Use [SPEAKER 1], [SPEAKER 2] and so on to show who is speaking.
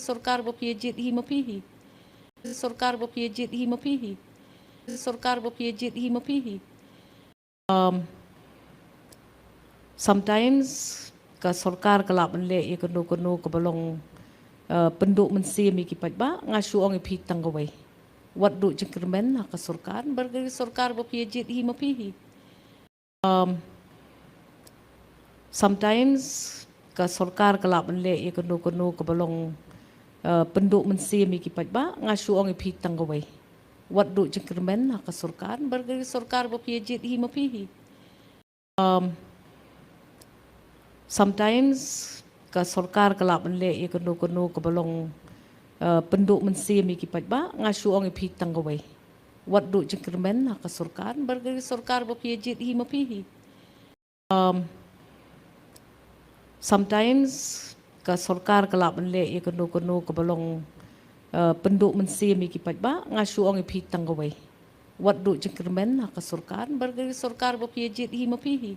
[SPEAKER 1] Sorkar bapia Jied hi mapihi. Sorkar bapia Jied hi mapihi. Sorkar bapia Jied hi mapihi. Sometimes ka Sorkar kelap menle ia kenu ke balong penduk mensia mi kipat ba ngasu ong ipi tanggawai. Wat duk jengkermen ka Sorkar bergeri Sorkar bapia Jied hi mapihi. Sometimes ka Sorkar kelap menle ia kenu ke balong penduk mensia mi kipat ba ngasu ong ipi tanggawai. Wat duk jengkermen ka Sorkar bergeri Sorkar bapia Jied hi mapihi. Sometimes ka Sorkar kelap menle ia kenu ke balong penduk mensia mi kipat ba ngasu ong ipi tanggawai. Wat duk jengkermen ka Sorkar bergeri Sorkar bapia Jied hi mapihi. Sometimes ka Sorkar kelap menle ia kenu ke balong penduk mensia mi kipat ba ngasu ong ipi tanggawai. Wat duk jengkermen ka Sorkar bergeri Sorkar bapia Jied hi mapihi.